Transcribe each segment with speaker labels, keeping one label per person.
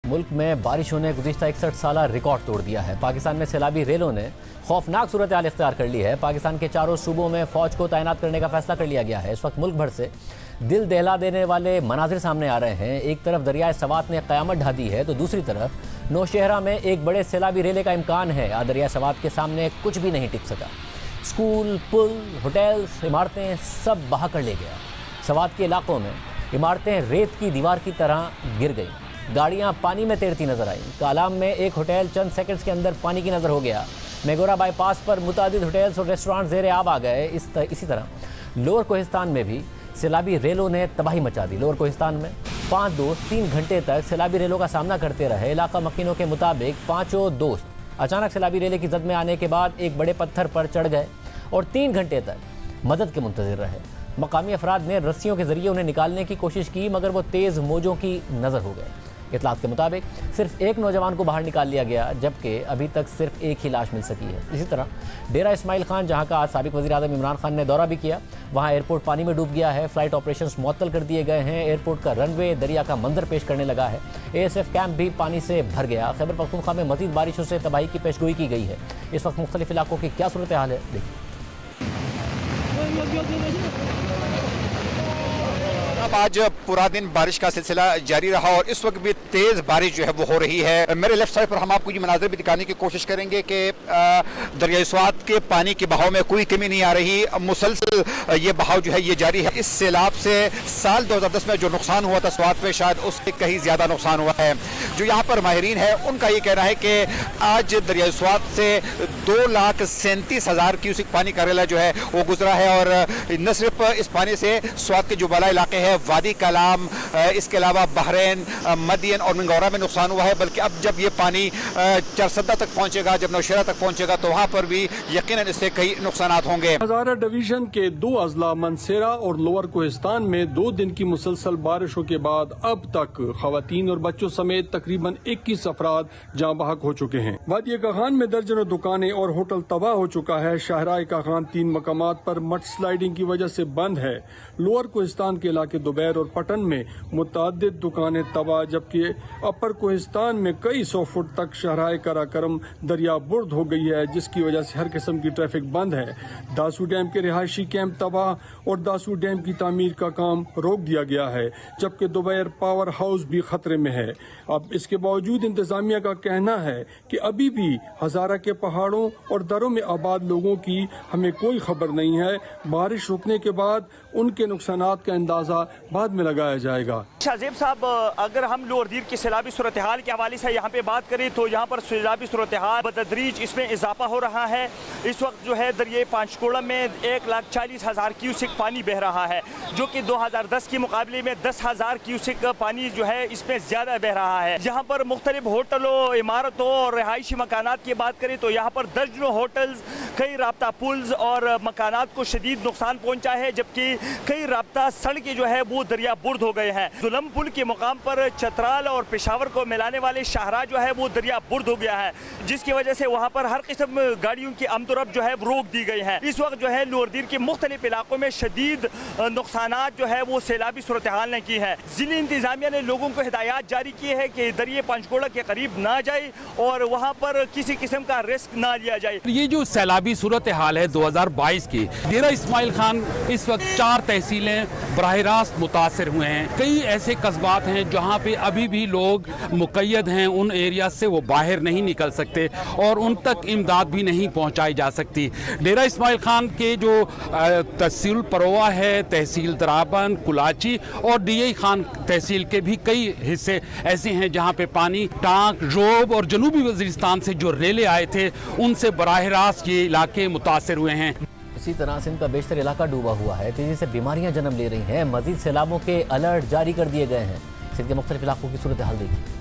Speaker 1: मुल्क में बारिशों ने गुज़िश्ता 61 साला रिकॉर्ड तोड़ दिया है। पाकिस्तान में सैलाबी रेलों ने खौफनाक सूरत हाल इख्तियार कर ली है। पाकिस्तान के चारों सूबों में फ़ौज को तैनात करने का फैसला कर लिया गया है। इस वक्त मुल्क भर से दिल दहला देने वाले मनाजिर सामने आ रहे हैं। एक तरफ दरियाए सवात ने क़यामत ढा दी है तो दूसरी तरफ नौशहरा में एक बड़े सैलाबी रेले का इम्कान है। आज दरियाए सवात के सामने कुछ भी नहीं टिक सका। स्कूल, पुल, होटल्स, इमारतें सब बहा कर ले गया। सवात के इलाकों में इमारतें रेत की दीवार की तरह गिर गईं। गाड़ियां पानी में तैरती नजर आईं। कालाम में एक होटल चंद सेकंड्स के अंदर पानी की नजर हो गया। मेगोरा बाईपास पर मुतादिद होटल्स और रेस्टोरेंट ज़ेरे आब आ गए। इसी तरह लोअर कोहिस्तान में भी सैलाबी रेलों ने तबाही मचा दी। लोअर कोहिस्तान में 5 दोस्त 3 घंटे तक सैलाबी रेलों का सामना करते रहे। इलाका मकीनों के मुताबिक 5 दोस्त अचानक सैलाबी रेले की जद में आने के बाद एक बड़े पत्थर पर चढ़ गए और 3 घंटे तक मदद के मुंतज़िर रहे। मकामी अफराद ने रस्सियों के जरिए उन्हें निकालने की कोशिश की मगर वो तेज़ मौजों की नज़र हो गए। इतलात के मुताबिक सिर्फ एक नौजवान को बाहर निकाल लिया गया जबकि अभी तक सिर्फ एक ही लाश मिल सकी है। इसी तरह डेरा इस्माइल खान, जहां का आज साबिक वज़ीर आज़म इमरान खान ने दौरा भी किया, वहां एयरपोर्ट पानी में डूब गया है। फ्लाइट ऑपरेशंस मुअत्तल कर दिए गए हैं। एयरपोर्ट का रनवे दरिया का मंजर पेश करने लगा है। ASF कैंप भी पानी से भर गया। खैबर पख्तूनख्वा में मज़ीद बारिशों से तबाही की पेशगोई की गई है। इस वक्त मुख्तलिफ इलाकों की क्या सूरत हाल है देखिए।
Speaker 2: अब आज पूरा दिन बारिश का सिलसिला जारी रहा और इस वक्त भी तेज बारिश जो है वो हो रही है। मेरे लेफ्ट साइड पर हम आपको ये मनाज़िर भी दिखाने की कोशिश करेंगे कि दरियाई स्वात के पानी के बहाव में कोई कमी नहीं आ रही। मुसलसल ये बहाव जो है ये जारी है। इस सैलाब से साल 2010 में जो नुकसान हुआ था स्वात में, शायद उससे कहीं ज्यादा नुकसान हुआ है। जो यहाँ पर माहिरीन है उनका ये कहना है कि आज दरियाई स्वात से 2,37,000 क्यूसिक पानी का रेला जो है वो गुजरा है। और न सिर्फ इस पानी से स्वात के जो बला इलाके हैं, वादी कलाम, इसके अलावा बहरैन, मदियन और मंगौरा में नुकसान हुआ है, बल्कि अब जब ये पानी चरसद्दा तक पहुंचेगा, जब नौशहरा तक पहुंचेगा तो वहां पर भी यकीनन इससे कई नुकसान होंगे।
Speaker 3: हजारा डिवीजन के 2 अजला मंसेरा और लोअर कोहिस्तान में 2 दिन की मुसलसल बारिशों के बाद अब तक खवातीन और बच्चों समेत तकरीबन 21 अफराद जाँ बहक हो चुके हैं। वादी काखान में दर्जनों दुकानें और होटल तबाह हो चुका है। शाहराए काखान 3 मकामात पर मड स्लाइडिंग की वजह से बंद है। लोअर कोहिस्तान के इलाके दुबैर और पटन में मुतादिद दुकानें तबाह, जबकि अपर कोहिस्तान में कई 100 फुट तक शाहराए कराकरम दरिया बुर्द हो गई है, जिसकी वजह से हर किस्म की ट्रैफिक बंद है। दासू डैम के रिहायशी कैंप तबाह और दासू डैम की तामीर का काम रोक दिया गया है, जबकि दुबैर पावर हाउस भी खतरे में है। अब इसके बावजूद इंतजामिया का कहना है कि अभी भी हजारा के पहाड़ों और दरों में आबाद लोगों की हमें कोई खबर नहीं है। बारिश रुकने के बाद उनके नुकसानात का अंदाजा बाद में लगाया जाएगा।
Speaker 4: शाहजेब साहब, अगर हम लोअर दीर की सैलाबी सूरत हाल के हवाले से यहाँ पे बात करें तो यहाँ पर सैलाबी सूरत हाल बतदरीज इसमें इजाफा हो रहा है। इस वक्त जो है दरिया पांचकोड़ा में 1,40,000 क्यूसिक पानी बह रहा है, जो कि 2010 के मुकाबले में 10,000 क्यूसिक पानी जो है इसमें ज्यादा बह रहा है। यहाँ पर मुख्तलिफ होटलों, इमारतों और रिहायशी मकानात की बात करें तो यहाँ पर दर्जनों होटल्स, कई राब्ता पुल्स और मकानात को शदीद नुकसान पहुँचा है, जबकि कई राब्ता सड़कें जो है वो दरिया बुर्द हो गए हैं। जुलम पुल के मुकाम पर चतराल और पेशावर को मिलाने वाले शाहरा जो है वो दरिया बुर्द हो गया है, जिसकी वजह से वहाँ पर हर किस्म गाड़ियों की आमदोरफ्त जो है रोक दी गई है। इस वक्त जो है लोअर दीर के मुख्तलिफ इलाकों में शदीद नुकसानात जो है वो सैलाबी सूरत हाल ने की है। जिला इंतजामिया ने लोगों को हिदायत जारी की है कि दरिया पंचकोड़ा के करीब ना जाए और वहाँ पर किसी किस्म का रिस्क ना लिया जाए।
Speaker 5: ये जो सैलाबी सूरत हाल है 2022 की, डेरा इस्माइल खान इस वक्त 4 तहसीलें बराह रास्त मुतासर हुए हैं। कई ऐसे कस्बात हैं जहाँ पे अभी भी लोग मुक़य्यद हैं, उन एरिया से वो बाहर नहीं निकल सकते और उन तक इमदाद भी नहीं पहुँचाई जा सकती। डेरा इस्माइल खान के जो तहसील परोवा है, तहसील दराबन, कुलाची और DI खान तहसील के भी कई हिस्से ऐसे हैं जहाँ पे पानी टांक, रोब और जनूबी वज़ीरिस्तान से जो रेले आए थे उनसे बराह रास्त ये इलाके मुतासर हुए हैं।
Speaker 1: इसी तरह सिंध का बेशतर इलाका डूबा हुआ है। तेजी से बीमारियां जन्म ले रही हैं। मजीद सैलाबों के अलर्ट जारी कर दिए गए हैं। सिंध के मुख्तलिफ इलाकों की सूरत हाल देखिए।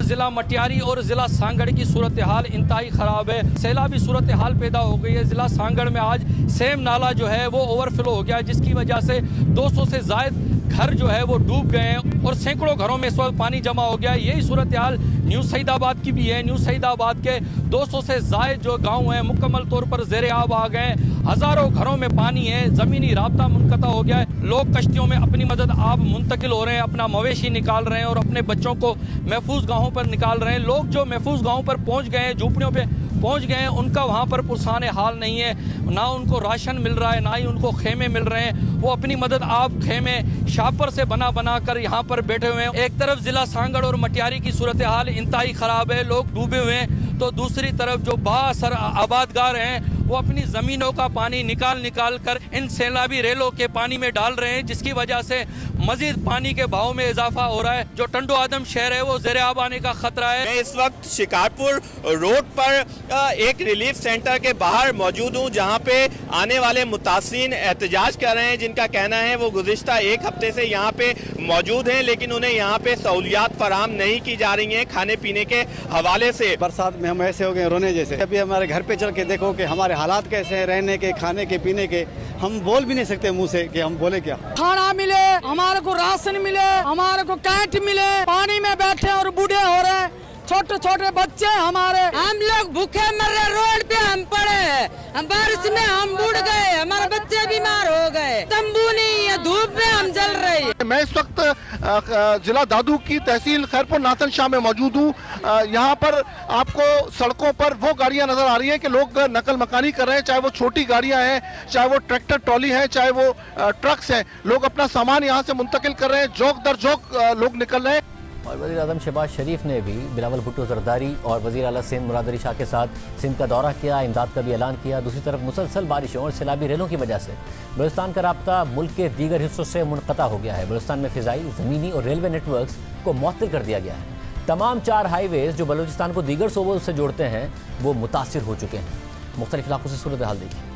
Speaker 6: जिला मटियारी और जिला सांगड़ की सूरत हाल इंतहाई ख़राब है। सैलाबी सूरत हाल पैदा हो गई है। जिला सांगड़ में आज सेम नाला जो है वो ओवरफ्लो हो गया, जिसकी वजह से 200 से ज़ायद घर जो है वो डूब गए हैं और सैकड़ों घरों में इस वक्त पानी जमा हो गया है। यही सूरत हाल न्यू सईदाबाद की भी है। न्यू सईदाबाद के 200 से ज़ायद जो गांव हैं मुकम्मल तौर पर ज़ेरे आब आ गए। हज़ारों घरों में पानी है, ज़मीनी राब्ता मुनक़ता हो गया है। लोग कश्तियों में अपनी मदद आप मुंतकिल हो रहे हैं, अपना मवेशी निकाल रहे हैं और अपने बच्चों को महफूज गाहों पर निकाल रहे हैं। लोग जो महफूज गाहों पर पहुँच गए हैं, झूंपड़ियों पर पहुँच गए हैं, उनका वहाँ पर पुरसाने हाल नहीं है। ना उनको राशन मिल रहा है, ना ही उनको खेमे मिल रहे हैं। वो अपनी मदद आप खेमे शापर से बना कर यहाँ पर बैठे हुए हैं। एक तरफ ज़िला सांगड़ और मटियारी की सूरत हाल इंतहाई ख़राब है, लोग डूबे हुए हैं, तो दूसरी तरफ जो बाअसर आबादगार हैं वो अपनी ज़मीनों का पानी निकाल कर इन सैलाबी रेलों के पानी में डाल रहे हैं, जिसकी वजह से मजीद पानी के भाव में इजाफा हो रहा है। जो टंडो आदम शहर है वो ज़ेरे आब आने का खतरा है।
Speaker 7: मैं इस वक्त शिकारपुर रोड पर एक रिलीफ सेंटर के बाहर मौजूद हूँ, जहाँ पे आने वाले मुतासिरीन एहतजाज कर रहे हैं, जिनका कहना है वो गुज़िश्ता एक हफ्ते से यहाँ पे मौजूद हैं, लेकिन उन्हें यहाँ पे सहूलियात फराहम नहीं की जा रही हैं खाने पीने के हवाले से।
Speaker 8: बरसात में हम ऐसे हो गए रोने जैसे। अभी हमारे घर पे चल के देखो कि हमारे हालात कैसे हैं, रहने के, खाने के, पीने के। हम बोल भी नहीं सकते मुंह से कि हम बोले क्या।
Speaker 9: खाना मिले, हमारे को राशन मिले, हमारे को कैंट मिले, पानी में बैठे और बूढ़े हो रहे, छोटे छोटे बच्चे हमारे, हम लोग भूखे मर रहे, रोड पे हम पड़े हैं, हम बारिश में हम बूढ़ गए, हमारे बच्चे बीमार हो गए, तंबू नहीं है, धूप में हम जल रहे हैं।
Speaker 10: मैं इस वक्त जिला दादू की तहसील खैरपुर नाथन शाह में मौजूद हूँ। यहाँ पर आपको सड़कों पर वो गाड़ियाँ नजर आ रही हैं कि लोग नकल मकानी कर रहे हैं, चाहे वो छोटी गाड़ियाँ हैं, चाहे वो ट्रैक्टर ट्रॉली है, चाहे वो ट्रक्स हैं। लोग अपना सामान यहाँ से मुंतकिल कर रहे हैं, जोक दर जोक लोग निकल रहे हैं।
Speaker 1: और वज़ीर आज़म शहबाज शरीफ ने भी बिलावल भुट्टो जरदारी और वज़ीर आला सिंध मुराद अली शाह के साथ सिंध का दौरा किया, इमदाद का भी ऐलान किया। दूसरी तरफ मुसलसल बारिशों और सैलाबी रेलों की वजह से बलूचिस्तान का राब्ता मुल्क के दीगर हिस्सों से मुनक़ता हो गया है। बलूचिस्तान में फ़िज़ाई, ज़मीनी और रेलवे नेटवर्क्स को मुअत्तल कर दिया गया है। तमाम 4 हाईवेज़ जो बलूचिस्तान को दीगर सूबों से जोड़ते हैं वो मुतासिर हो चुके हैं। मुख्तलिफ इलाकों से सूरत हाल देखिए।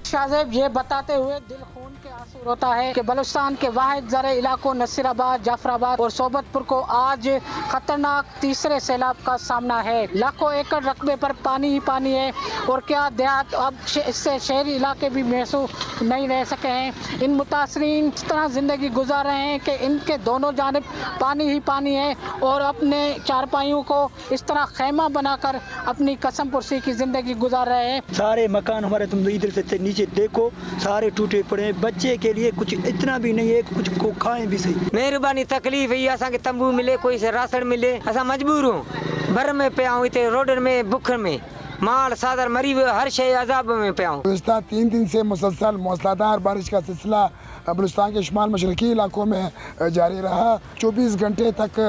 Speaker 9: शाहजेब ये बताते हुए दिल खून के आंसू रोता है कि बलूचिस्तान के वाहिद ज़रे इलाकों नसीराबाद, जाफराबाद और सोबतपुर को आज खतरनाक तीसरे सैलाब का सामना है। लाखों एकड़ रकबे पर पानी ही पानी है और क्या देहात अब इससे शहरी इलाके भी महसूस नहीं रह सके हैं। इन मुतासरीन इस तरह ज़िंदगी गुजार रहे हैं कि इनके दोनों जानिब पानी ही पानी है और अपने चारपाइयों को इस तरह खेमा बनाकर अपनी कसम पुरसी की ज़िंदगी गुजार रहे हैं।
Speaker 11: सारे मकान हमारे तुम इधर से नीचे देखो सारे टूटे पड़े, बच्चे के लिए कुछ इतना भी नहीं है, कुछ को खाएं भी सही।
Speaker 12: मेहरबानी तकलीफ है, असा के तंबू मिले, कोई से राशन मिले, असा मजबूर हूँ। बर में पे आऊँ, इतने रोड में बुख में माल सादर मरी हुए हर शे अजाब में पे आऊँ।
Speaker 13: पिछले 3 दिन से मुसलसल मूसलाधार बारिश का सिलसिला बलूचिस्तान के शुमाल मशरकी इलाकों में जारी रहा। 24 घंटे तक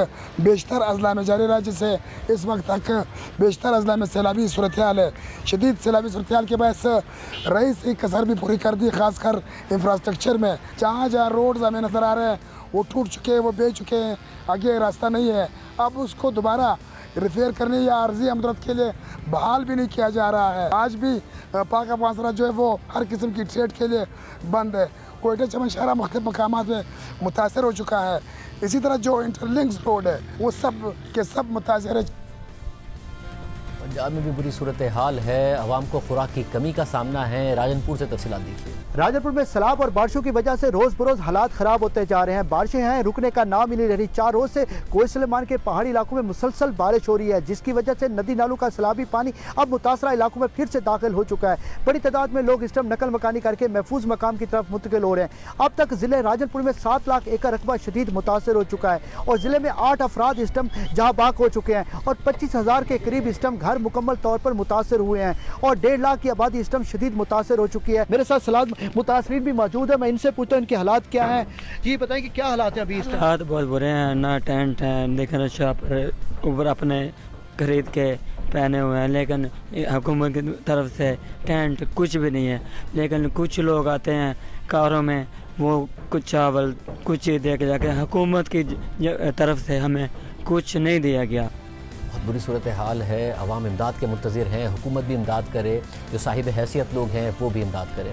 Speaker 13: बेशतर अजला में जारी रहा, जिससे इस वक्त तक बेशतर अजला में सैलाबी सूरत हाल है। शदीद सैलाबी सूरत हाल के बायस रईस की कसर भी पूरी कर दी, खासकर इंफ्रास्ट्रक्चर में। जहाँ रोड हमें नज़र आ रहे हैं वो टूट चुके हैं, वो बेच चुके हैं, आगे रास्ता नहीं है। अब उसको दोबारा रिपेयर करने या आर्जी आमदरत के लिए बहाल भी नहीं किया जा रहा है। आज भी पाक अफगान सरहद जो है वो हर किस्म की ट्रेड के लिए बंद है। कोयटा चमन शहरा मुख्तलिफ मकामात में मुतासर हो चुका है। इसी तरह जो इंटरलिंक्स रोड है वो सब के सब मुतासर है।
Speaker 1: पंजाब में भी बुरी सूरत हाल है, अवाम को खुराक की कमी का सामना है। राजनपुर से तफसीलात देखिए।
Speaker 14: राजनपुर में सैलाब और बारिशों की वजह से रोज बरोज हालात खराब होते जा रहे हैं। बारिशें हैं, रुकने का नाम ही नहीं रही। 4 रोज से कोई सलेमान के पहाड़ी इलाकों में मुसलसल बारिश हो रही है, जिसकी वजह से नदी नालों का सैलाबी पानी अब मुतासरा इलाकों में फिर से दाखिल हो चुका है। बड़ी तादाद में लोग इस टाइम नकल मकानी करके महफूज मकाम की तरफ मुंतकिल हो रहे हैं। अब तक जिले राजनपुर में 7 लाख एकड़ रकबा शदीद मुतासर हो चुका है और जिले में 8 अफराद इस टाइम जहाँ बाक हो चुके हैं और 25,000 के करीब इस टाइम घर मुकम्मल तौर पर मुतासर हुए हैं और 1.5 लाख की आबादी इस टाइम शदीद मुतासर हो चुकी है। मेरे साथ सलाद मुतासरीन भी मौजूद है, मैं इनसे पूछता हूं इनके हालात क्या हैं। जी बताएं कि क्या हालात हैं अभी इस टाइम?
Speaker 12: हालात बहुत बुरे हैं, ना टेंट है, देखना ऊपर अपने खरीद के पहने हुए हैं, लेकिन हुकूमत की तरफ से टेंट कुछ भी नहीं है। लेकिन कुछ लोग आते हैं कारों में, वो कुछ चावल कुछ दे के जाके, हुकूमत की तरफ से हमें कुछ नहीं दिया गया।
Speaker 1: बहुत बुरी सूरत हाल है, अवाम इमदाद के मुंतज़िर हैं, हुकूमत भी इमदाद करे, जो साहिब हैसियत लोग हैं वो भी इमदाद करें।